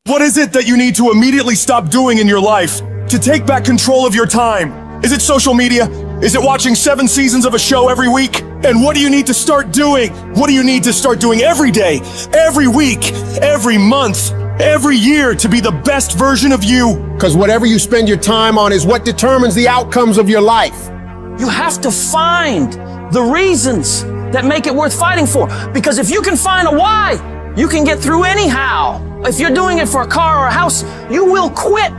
What is it that you need to immediately stop doing in your life to take back control of your time? Is it social media? Is it watching 7 seasons of a show every week? And what do you need to start doing? What do you need to start doing every day, every week, every month, every year to be the best version of you? Because whatever you spend your time on is what determines the outcomes of your life. You have to find the reasons that make it worth fighting for. Because if you can find a why, you can get through anyhow. If you're doing it for a car or a house, you will quit.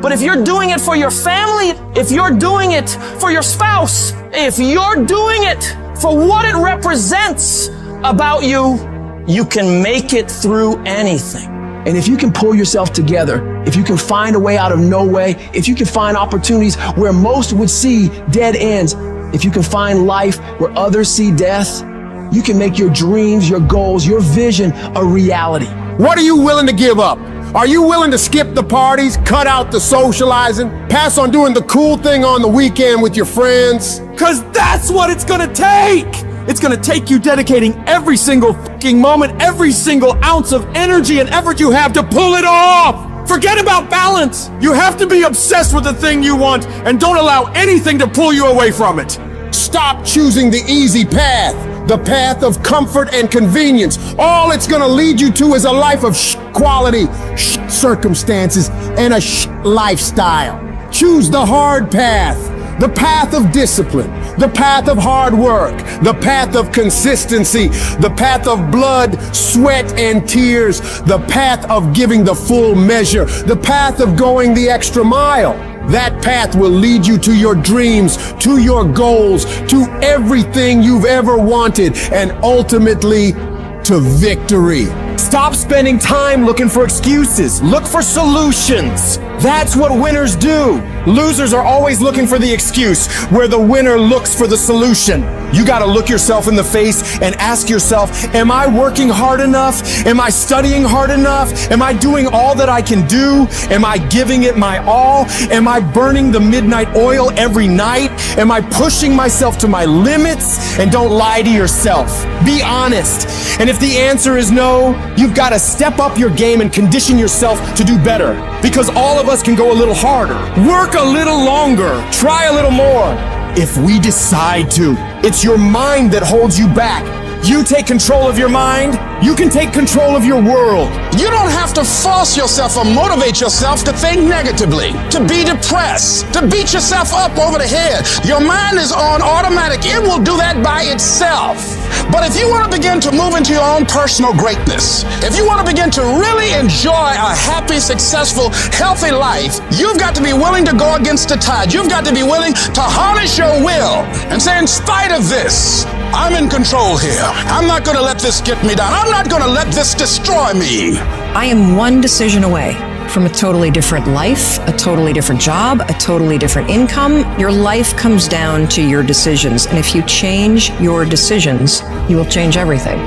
But if you're doing it for your family, if you're doing it for your spouse, if you're doing it for what it represents about you, you can make it through anything. And if you can pull yourself together, if you can find a way out of no way, if you can find opportunities where most would see dead ends, if you can find life where others see death, you can make your dreams, your goals, your vision a reality. What are you willing to give up? Are you willing to skip the parties, cut out the socializing, pass on doing the cool thing on the weekend with your friends? Because that's what it's gonna take! It's gonna take you dedicating every single fucking moment, every single ounce of energy and effort you have to pull it off! Forget about balance! You have to be obsessed with the thing you want and don't allow anything to pull you away from it. Stop choosing the easy path, the path of comfort and convenience. All it's gonna lead you to is a life of quality, circumstances, and a lifestyle. Choose the hard path, the path of discipline, the path of hard work, the path of consistency, the path of blood, sweat, and tears, the path of giving the full measure, the path of going the extra mile. That path will lead you to your dreams, to your goals, to everything you've ever wanted, and ultimately to victory. Stop spending time looking for excuses. Look for solutions. That's what winners do. Losers are always looking for the excuse, where the winner looks for the solution. You gotta look yourself in the face and ask yourself, am I working hard enough? Am I studying hard enough? Am I doing all that I can do? Am I giving it my all? Am I burning the midnight oil every night? Am I pushing myself to my limits? And don't lie to yourself. Be honest. And if the answer is no, you've got to step up your game and condition yourself to do better. Because all of us can go a little harder, work a little longer, try a little more. If we decide to, it's your mind that holds you back. You take control of your mind, you can take control of your world. You don't have to force yourself or motivate yourself to think negatively, to be depressed, to beat yourself up over the head. Your mind is on automatic. It will do that by itself. But if you want to begin to move into your own personal greatness, if you want to begin to really enjoy a happy, successful, healthy life, you've got to be willing to go against the tide. You've got to be willing to harness your will and say, in spite of this, I'm in control here. I'm not going to let this get me down. I'm not going to let this destroy me. I am one decision away from a totally different life, a totally different job, a totally different income. Your life comes down to your decisions. And if you change your decisions, you will change everything.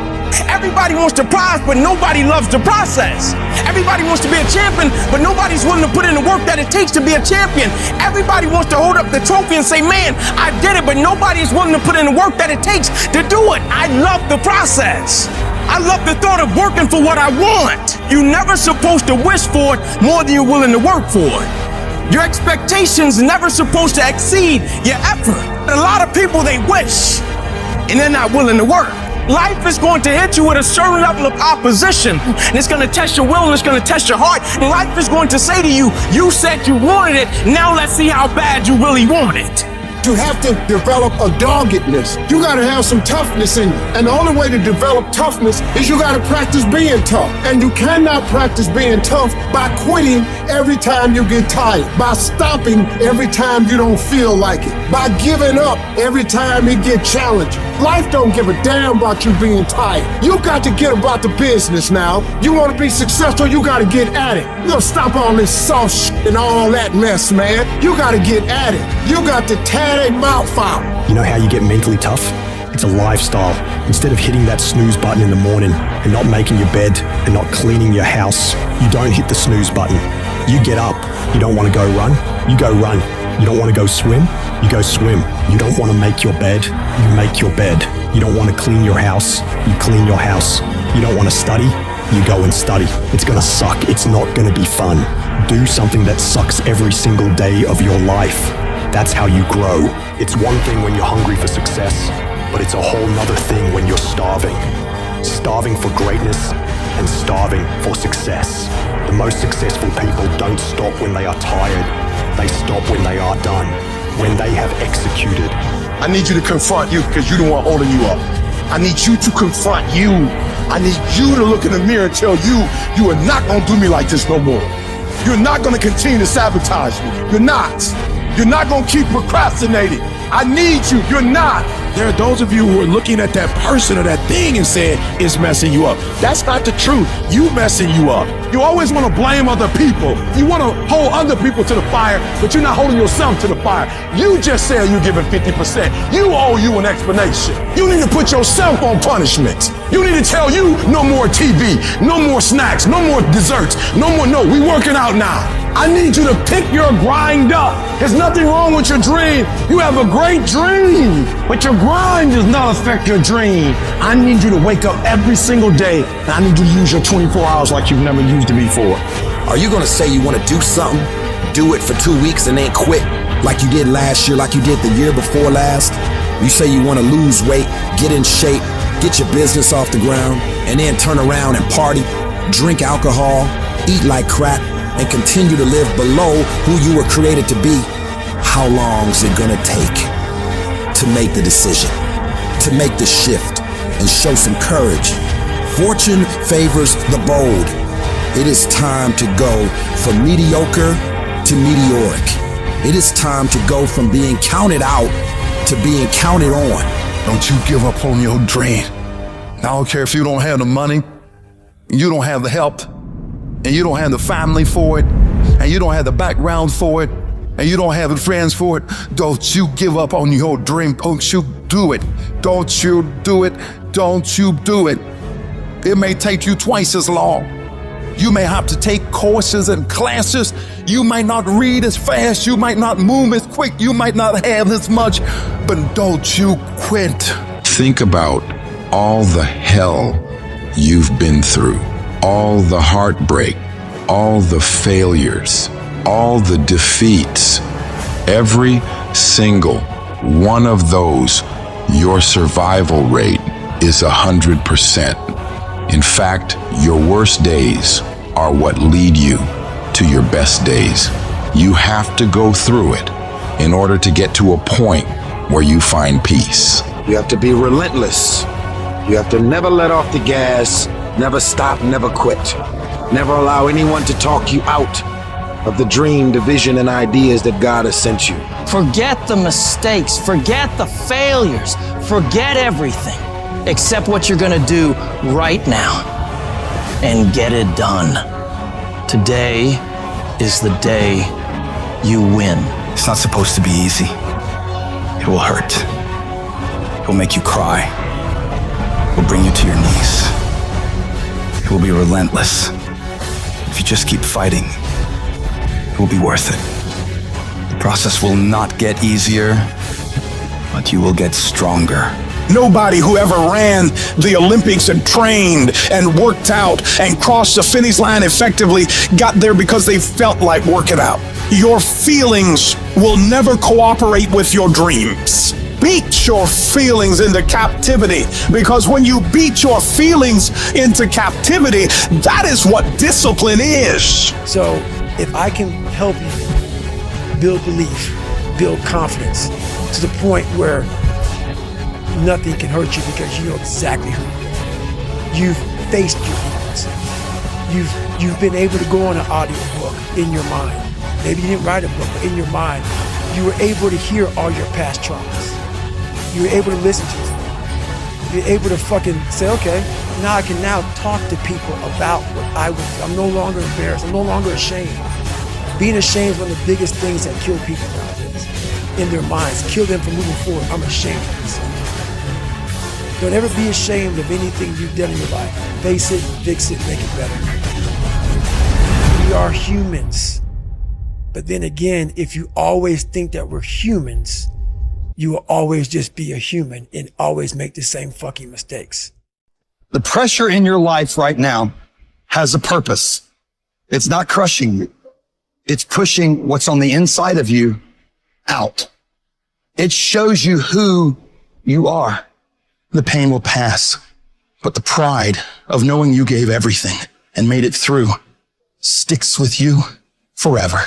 Everybody wants to prize, but nobody loves the process. Everybody wants to be a champion, but nobody's willing to put in the work that it takes to be a champion. Everybody wants to hold up the trophy and say, man, I did it, but nobody's willing to put in the work that it takes to do it. I love the process. I love the thought of working for what I want. You're never supposed to wish for it more than you're willing to work for it. Your expectations never supposed to exceed your effort. A lot of people, they wish, and they're not willing to work. Life is going to hit you with a certain level of opposition, and it's going to test your will and it's going to test your heart. And life is going to say to you, you said you wanted it, now let's see how bad you really want it. You have to develop a doggedness. You gotta have some toughness in you. And the only way to develop toughness is you gotta practice being tough. And you cannot practice being tough by quitting every time you get tired, by stopping every time you don't feel like it, by giving up every time it gets challenging. Life don't give a damn about you being tired. You got to get about the business now. You wanna be successful, you gotta get at it. You gotta stop all this soft shit and all that mess, man. You gotta get at it. You got to tear their mouth out. You know how you get mentally tough? It's a lifestyle. Instead of hitting that snooze button in the morning and not making your bed and not cleaning your house, you don't hit the snooze button. You get up. You don't want to go run? You go run. You don't want to go swim? You go swim. You don't want to make your bed? You make your bed. You don't want to clean your house? You clean your house. You don't want to study? you go and study. It's gonna suck. It's not gonna be fun. Do something that sucks every single day of your life. That's how you grow. It's one thing when you're hungry for success, but it's a whole nother thing when you're starving. Starving for greatness and starving for success. The most successful people don't stop when they are tired. They stop when they are done, when they have executed. I need you to confront you because you're the one holding you up. I need you to confront you. I need you to look in the mirror and tell you, you are not gonna do me like this no more. You're not gonna continue to sabotage me. You're not. You're not gonna keep procrastinating. I need you. You're not. There are those of you who are looking at that person or that thing and saying it's messing you up. That's not the truth. You messing you up. You always want to blame other people. You want to hold other people to the fire, but you're not holding yourself to the fire. You just said you're giving 50%. You owe you an explanation. You need to put yourself on punishment. You need to tell you no more TV, no more snacks, no more desserts, no more. No, we working out now. I need you to pick your grind up. There's nothing wrong with your dream. You have a great dream, but your grind does not affect your dream. I need you to wake up every single day, and I need you to use your 24 hours like you've never used it before. Are you gonna say you wanna do something, do it for 2 weeks and then quit like you did last year, like you did the year before last? You say you wanna lose weight, get in shape, get your business off the ground, and then turn around and party, drink alcohol, eat like crap, and continue to live below who you were created to be. How long is it gonna take to make the decision, to make the shift, and show some courage? Fortune favors the bold. It is time to go from mediocre to meteoric. It is time to go from being counted out to being counted on. Don't you give up on your dream. I don't care if you don't have the money, you don't have the help, and you don't have the family for it, and you don't have the background for it, and you don't have the friends for it. Don't you give up on your dream. Don't you do it. Don't you do it. Don't you do it. It may take you twice as long. You may have to take courses and classes. You might not read as fast. You might not move as quick. You might not have as much, but don't you quit. Think about all the hell you've been through, all the heartbreak, all the failures, all the defeats. Every single one of those, your survival rate is 100%. In fact, your worst days are what lead you to your best days. You have to go through it in order to get to a point where you find peace. You have to be relentless. You have to never let off the gas, never stop, never quit. Never allow anyone to talk you out of the dream, the vision, and ideas that God has sent you. Forget the mistakes, forget the failures, forget everything except what you're gonna do right now and get it done. Today is the day you win. It's not supposed to be easy. It will hurt. It will make you cry. It will bring you to your knees. It will be relentless. If you just keep fighting, it will be worth it. The process will not get easier, but you will get stronger. Nobody who ever ran the Olympics and trained and worked out and crossed the finish line effectively got there because they felt like working out. Your feelings will never cooperate with your dreams. Beat your feelings into captivity, because when you beat your feelings into captivity, that is what discipline is. So if I can help you build belief, build confidence to the point where nothing can hurt you because you know exactly who you are. You've faced your demons. You've been able to go on an audio book in your mind. Maybe you didn't write a book, but in your mind, you were able to hear all your past traumas. You were able to listen to them. You're able to fucking say, okay, now I can now talk to people about what I went through. I'm no longer embarrassed. I'm no longer ashamed. Being ashamed is one of the biggest things that kill people nowadays in their minds. Kill them from moving forward. I'm ashamed of myself. Don't ever be ashamed of anything you've done in your life. Face it, fix it, make it better. We are humans. But then again, if you always think that we're humans, you will always just be a human and always make the same fucking mistakes. The pressure in your life right now has a purpose. It's not crushing you. It's pushing what's on the inside of you out. It shows you who you are. The pain will pass, but the pride of knowing you gave everything and made it through sticks with you forever.